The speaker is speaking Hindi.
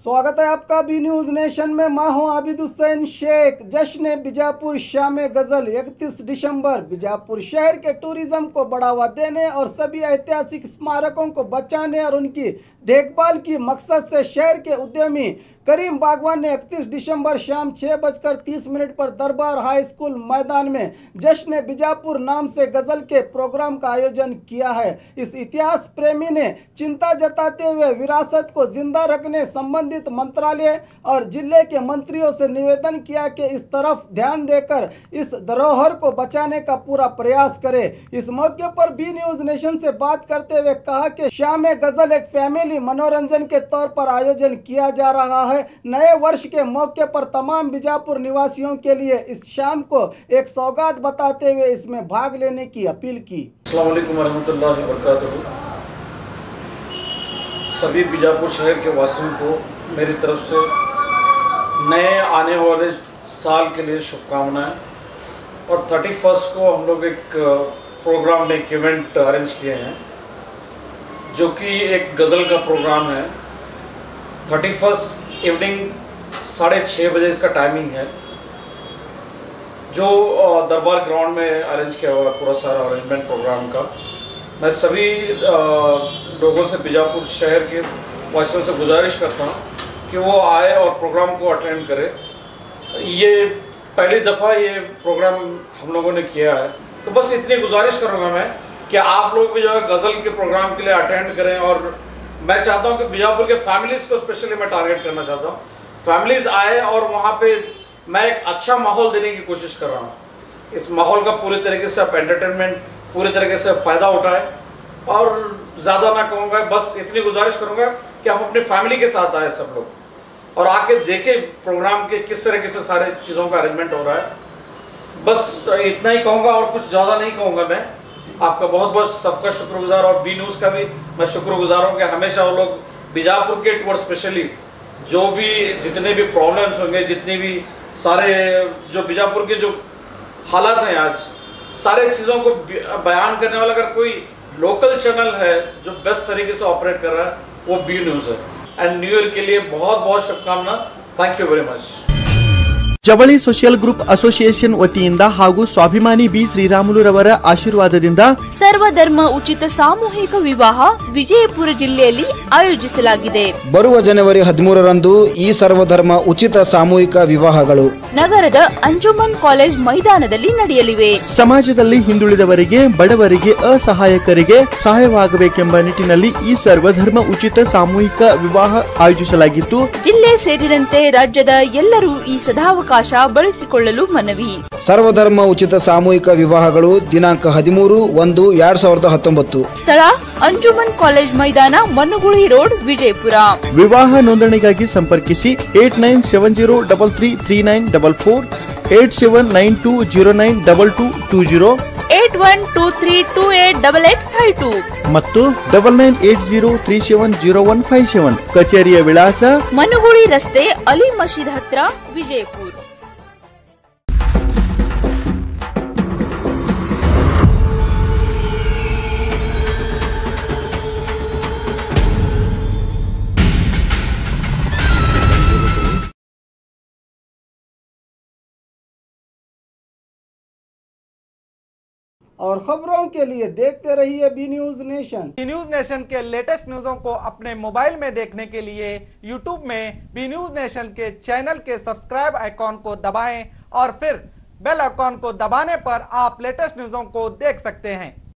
स्वागत है आपका बी न्यूज नेशन में। मैं हूं आबिद हुसैन शेख। जश्न बीजापुर शाम गजल 31 दिसंबर बीजापुर शहर के टूरिज्म को बढ़ावा देने और सभी ऐतिहासिक स्मारकों को बचाने और उनकी देखभाल की मकसद से शहर के उद्यमी करीम बागवान ने 31 दिसंबर शाम 6:30 पर दरबार हाई स्कूल मैदान में जश्न बीजापुर नाम से गजल के प्रोग्राम का आयोजन किया है। इस इतिहास प्रेमी ने चिंता जताते हुए विरासत को जिंदा रखने संबंधित मंत्रालय और जिले के मंत्रियों से निवेदन किया कि इस तरफ ध्यान देकर इस धरोहर को बचाने का पूरा प्रयास करे। इस मौके पर बी न्यूज नेशन से बात करते हुए कहा कि शाम गजल एक फैमिली मनोरंजन के तौर पर आयोजन किया जा रहा है। नए वर्ष के मौके पर तमाम बीजापुर निवासियों के लिए इस शाम को एक सौगात बताते हुए इसमें भाग लेने की अपील की। अस्सलाम वालेकुम वरहमतुल्लाहि वबरकातुहू। सभी बीजापुर शहर के वासियों को मेरी तरफ से नए आने वाले साल के लिए शुभकामनाएं। और 31 को हम लोग एक प्रोग्राम में एक इवेंट अरेंज किए हैं जो कि एक गज़ल का प्रोग्राम है। 31 इवनिंग 6:30 बजे इसका टाइमिंग है, जो दरबार ग्राउंड में अरेंज किया हुआ पूरा सारा अरेंजमेंट प्रोग्राम का। मैं सभी लोगों से बीजापुर शहर के वासियों से गुजारिश करता हूँ कि वो आए और प्रोग्राम को अटेंड करें। ये पहली दफ़ा ये प्रोग्राम हम लोगों ने किया है, तो बस इतनी गुजारिश करूँगा मैं कि आप लोग भी जो है गज़ल के प्रोग्राम के लिए अटेंड करें। और मैं चाहता हूँ कि बीजापुर के फैमिलीज़ को स्पेशली मैं टारगेट करना चाहता हूँ। फैमिलीज़ आए और वहाँ पे मैं एक अच्छा माहौल देने की कोशिश कर रहा हूँ। इस माहौल का पूरी तरीके से आप एंटरटेनमेंट पूरी तरीके से फ़ायदा उठाएं। और ज़्यादा ना कहूँगा, बस इतनी गुजारिश करूँगा कि आप अपनी फैमिली के साथ आए सब लोग और आके देखें प्रोग्राम के किस तरीके से सारे चीज़ों का अरेंजमेंट हो रहा है। बस इतना ही कहूँगा और कुछ ज़्यादा नहीं कहूँगा। मैं आपका बहुत बहुत सबका शुक्रगुजार और बी न्यूज़ का भी मैं शुक्रगुजार हूँ कि हमेशा वो लोग बीजापुर के टूर स्पेशली जो भी जितने भी प्रॉब्लम्स होंगे, जितने भी सारे जो बीजापुर के जो हालात हैं आज, सारे चीज़ों को बयान करने वाला अगर कोई लोकल चैनल है जो बेस्ट तरीके से ऑपरेट कर रहा है वो बी न्यूज़ है। एंड न्यू ईयर के लिए बहुत बहुत शुभकामना। Thank you very much. ಜವಳಿ ಸೋಷಿಯಲ್ ಗ್ರೂಪ್ ಅಸೋಸಿಯೇಷನ್ ವತಿಯಿಂದ ಹಾಗೂ ಸ್ವಾಭಿಮಾನಿ ಬಿ ಶ್ರೀರಾಮುಲುರವರ ಆಶೀರ್ವಾದದಿಂದ ಸರ್ವಧರ್ಮ ಉಚಿತ ಸಾಮೂಹಿಕ ವಿವಾಹ ವಿಜಯಪುರ ಜಿಲ್ಲೆಯಲ್ಲಿ ಆಯೋಜಿಸಲಾಗಿದೆ। ಬರುವ ಜನವರಿ 13ರಂದು ಈ ಸರ್ವಧರ್ಮ ಉಚಿತ ಸಾಮೂಹಿಕ ವಿವಾಹಗಳು ನಗರದ ಅಂಜುಮನ್ ಕಾಲೇಜ್ ಮೈದಾನದಲ್ಲಿ ನಡೆಯಲಿವೆ। ಸಮಾಜದಲ್ಲಿ ಹಿಂದುಳಿದವರಿಗೆ, ಬಡವರಿಗೆ, ಅಸಹಾಯಕರಿಗೆ ಸಹಾಯವಾಗಬೇಕೆಂಬ ನಿಟ್ಟಿನಲ್ಲಿ ಈ ಸರ್ವಧರ್ಮ ಉಚಿತ ಸಾಮೂಹಿಕ ವಿವಾಹ ಆಯೋಜಿಸಲಾಗಿತ್ತು। ಜಿಲ್ಲೆ ಸೇರಿದಂತೆ ರಾಜ್ಯದ ಎಲ್ಲರೂ ಈ ಸದಾವಕಾಶ ಬಳಸಿಕೊಳ್ಳಲು ಮನವಿ। ಸರ್ವಧರ್ಮ ಉಚಿತ ಸಾಮೂಹಿಕ ವಿವಾಹಗಳು ದಿನಾಂಕ 13/1/2019। ಸ್ಥಳ ಅಂಜುಮನ್ ಕಾಲೇಜ್ ಮೈದಾನ, ಮನುಗುಳಿ ರೋಡ್, ವಿಜಯಪುರ। ವಿವಾಹ ನೋಂದಣಿಗಾಗಿ ಸಂಪರ್ಕಿಸಿ 8970333944, 8792092220, 8123288852 ಮತ್ತು 9980370157। ಕಚೇರಿಯ ವಿಳಾಸ ಮನುಗುಳಿ ರಸ್ತೆ, ಅಲಿ ಮಸೀದ್ ಹತ್ರ, ವಿಜಯಪುರ। और खबरों के लिए देखते रहिए B news nation. B news nation के लेटेस्ट न्यूज़ों को अपने मोबाइल में देखने के लिए यूट्यूब में बी न्यूज नेशन के चैनल के सब्सक्राइब आइकॉन को दबाएं और फिर बेल आइकॉन को दबाने पर आप लेटेस्ट न्यूज़ों को देख सकते हैं।